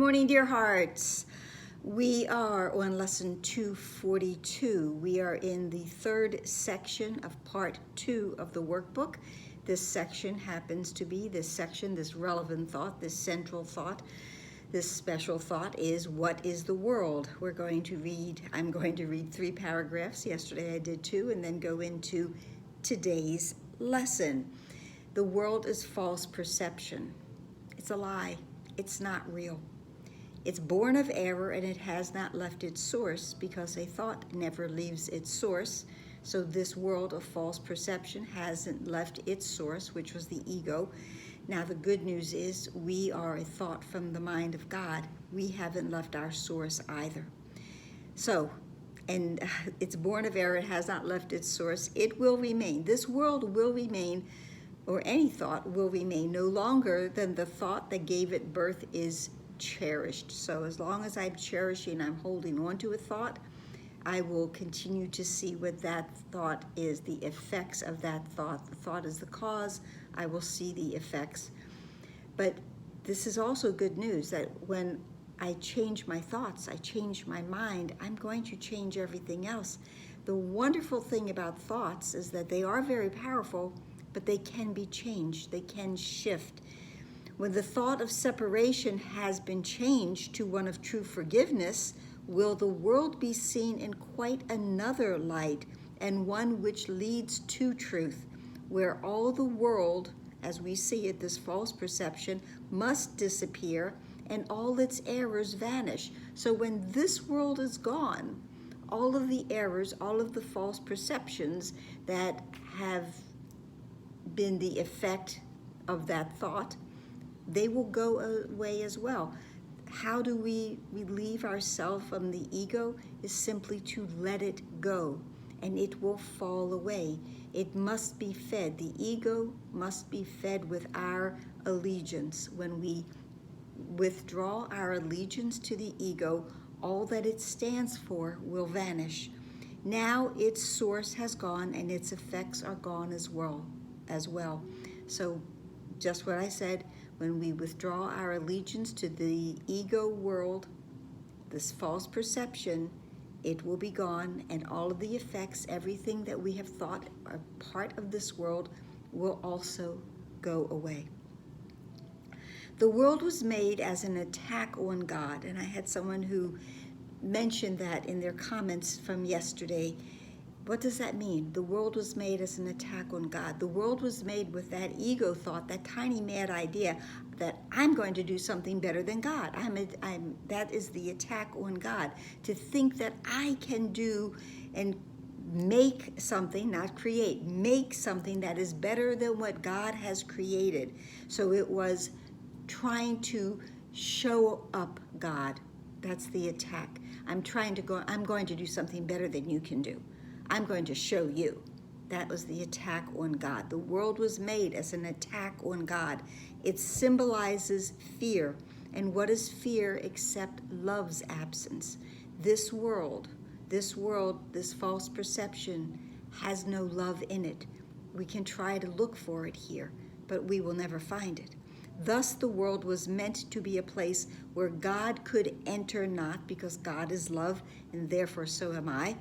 Morning, dear hearts. We are on lesson 242. We are in the third section of part 2 of the workbook. This section happens to be this relevant thought, this central thought, this special thought is, what is the world? I'm going to read 3 paragraphs. Yesterday I did 2, and then go into today's lesson. The world is false perception. It's a lie. It's not real. It's born of error, and it has not left its source, because a thought never leaves its source. So this world of false perception hasn't left its source, which was the ego. Now the good news is we are a thought from the mind of God. We haven't left our source either. It's born of error, it has not left its source. It will remain. This world will remain, or any thought will remain, no longer than the thought that gave it birth is cherished. So as long as I'm cherishing, I'm holding on to a thought, I will continue to see what that thought is, the effects of that thought. The thought is the cause. I will see the effects. But this is also good news, that when I change my thoughts, I change my mind, I'm going to change everything else. The wonderful thing about thoughts is that they are very powerful, but they can be changed. They can shift. When the thought of separation has been changed to one of true forgiveness, will the world be seen in quite another light, and one which leads to truth, where all the world, as we see it, this false perception, must disappear and all its errors vanish. So when this world is gone, all of the errors, all of the false perceptions that have been the effect of that thought, they will go away as well. How do we relieve ourselves from the ego? Is simply to let it go, and it will fall away. It must be fed. The ego must be fed with our allegiance. When we withdraw our allegiance to the ego, all that it stands for will vanish. Now its source has gone, and its effects are gone as well. So just what I said, when we withdraw our allegiance to the ego world, this false perception, it will be gone, and all of the effects, everything that we have thought are part of this world, will also go away. The world was made as an attack on God, and I had someone who mentioned that in their comments from yesterday. What does that mean? The world was made as an attack on God. The world was made with that ego thought, that tiny mad idea that I'm going to do something better than God. That is the attack on God. To think that I can do and make something, not create, make something that is better than what God has created. So it was trying to show up God. That's the attack. I'm going to do something better than you can do. I'm going to show you. That was the attack on God. The world was made as an attack on God. It symbolizes fear. And what is fear except love's absence? This world, this false perception has no love in it. We can try to look for it here, but we will never find it. Thus the world was meant to be a place where God could enter not, because God is love, and therefore so am I,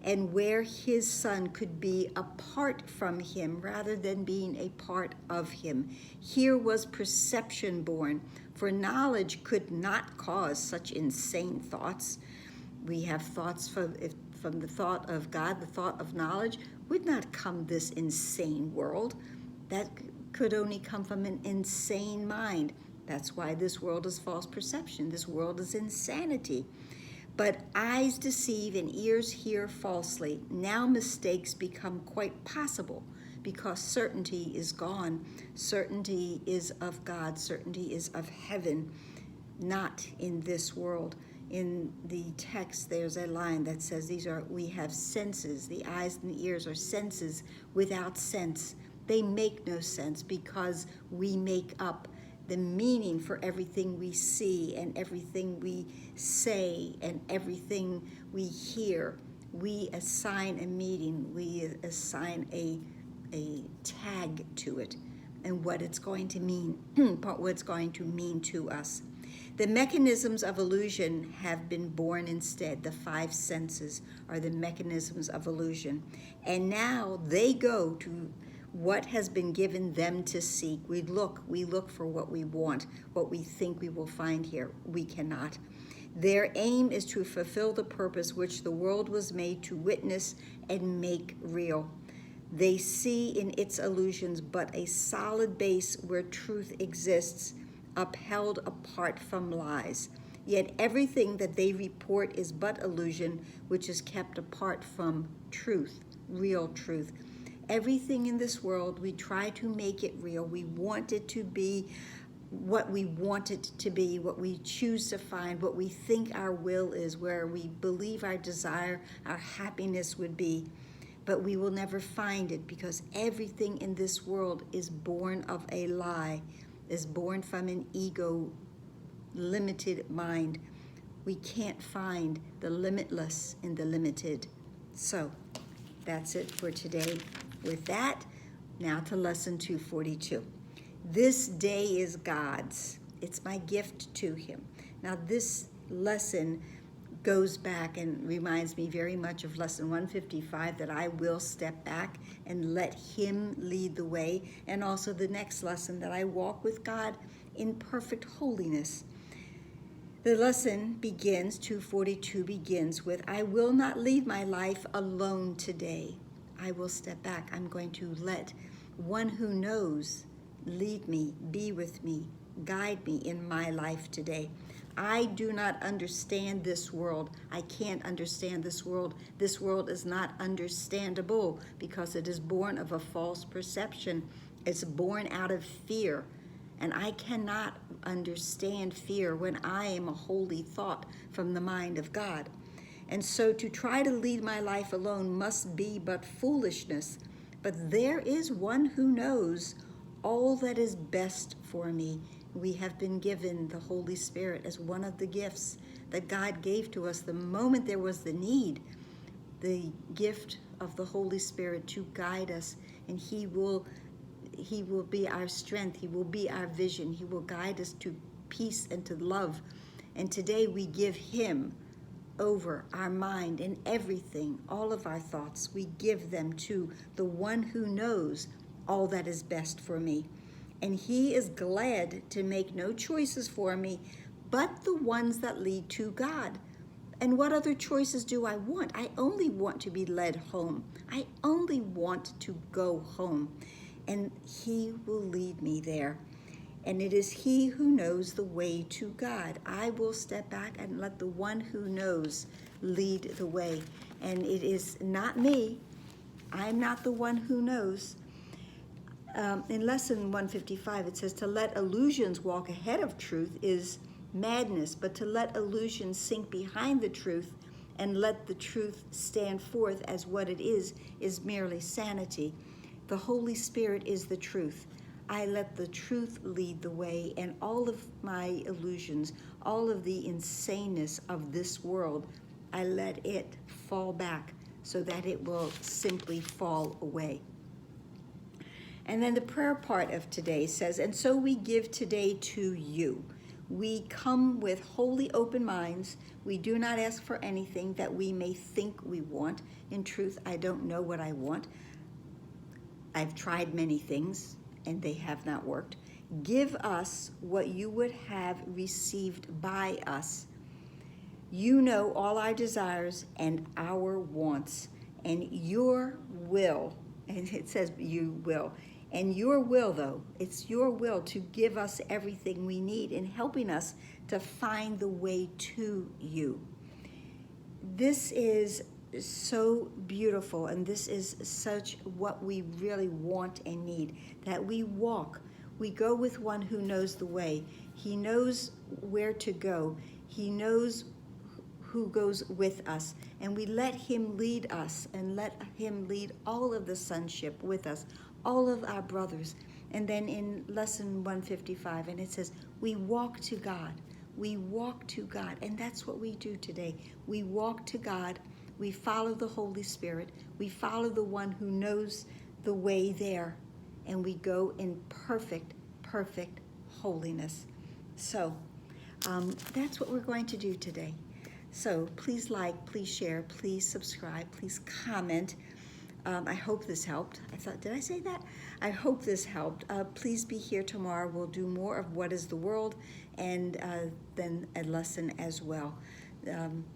and where his son could be apart from him rather than being a part of him. Here was perception born, for knowledge could not cause such insane thoughts. We have thoughts from the thought of God, the thought of knowledge would not come this insane world. That could only come from an insane mind. That's why this world is false perception. This world is insanity. But eyes deceive and ears hear falsely. Now mistakes become quite possible, because certainty is gone. Certainty is of God. Certainty is of heaven, not in this world. In the text, there's a line that says we have senses. The eyes and the ears are senses without sense. They make no sense, because we make up the meaning for everything we see and everything we say and everything we hear. We assign a meaning, we assign a tag to it, and what it's going to mean, what it's going to mean to us. The mechanisms of illusion have been born instead. The five senses are the mechanisms of illusion. And now they go to what has been given them to seek. We look for what we want, what we think we will find here. We cannot. Their aim is to fulfill the purpose which the world was made to witness and make real. They see in its illusions but a solid base where truth exists, upheld apart from lies. Yet everything that they report is but illusion, which is kept apart from truth, real truth. Everything in this world, we try to make it real. We want it to be what we want it to be, what we choose to find, what we think our will is, where we believe our desire, our happiness would be. But we will never find it, because everything in this world is born of a lie, is born from an ego, limited mind. We can't find the limitless in the limited. So that's it for today. With that, now to lesson 242. This day is God's. It's my gift to him. Now this lesson goes back and reminds me very much of lesson 155, that I will step back and let him lead the way, and also the next lesson, that I walk with God in perfect holiness. The lesson begins, 242 begins with, I will not lead my life alone today. I will step back. I'm going to let one who knows lead me, be with me, guide me in my life today. I do not understand this world. I can't understand this world. This world is not understandable because it is born of a false perception. It's born out of fear. And I cannot understand fear when I am a holy thought from the mind of God. And so to try to lead my life alone must be but foolishness. But there is one who knows all that is best for me. We have been given the Holy Spirit as one of the gifts that God gave to us the moment there was the need, the gift of the Holy Spirit to guide us, and He will be our strength. He will be our vision. He will guide us to peace and to love. And today we give Him over our mind and everything, all of our thoughts. We give them to the one who knows all that is best for me. And He is glad to make no choices for me, but the ones that lead to God. And what other choices do I want? I only want to be led home. I only want to go home. And He will lead me there. And it is He who knows the way to God. I will step back and let the one who knows lead the way. And it is not me. I'm not the one who knows. In lesson 155, it says, to let illusions walk ahead of truth is madness, but to let illusions sink behind the truth and let the truth stand forth as what it is merely sanity. The Holy Spirit is the truth. I let the truth lead the way, and all of my illusions, all of the insaneness of this world, I let it fall back so that it will simply fall away. And then the prayer part of today says, and so we give today to you. We come with wholly open minds. We do not ask for anything that we may think we want. In truth, I don't know what I want. I've tried many things, and they have not worked. Give us what you would have received by us. You know all our desires and our wants, and your will, and it says you will, and your will, though, it's your will to give us everything we need in helping us to find the way to you. This is so beautiful, and this is such what we really want and need, that we walk. We go with one who knows the way. He knows where to go. He knows who goes with us, and we let Him lead us and let Him lead all of the sonship with us, all of our brothers. And then in lesson 155, and it says, we walk to God. We walk to God, and that's what we do today. We walk to God. We follow the Holy Spirit. We follow the one who knows the way there, and we go in perfect, perfect holiness. So That's what we're going to do today. So please like, please share, please subscribe, please comment. I hope this helped. Did I say that? I hope this helped. Please be here tomorrow. We'll do more of What is the World, and then a lesson as well.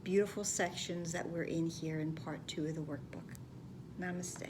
Beautiful sections that we're in here in part 2 of the workbook. Namaste.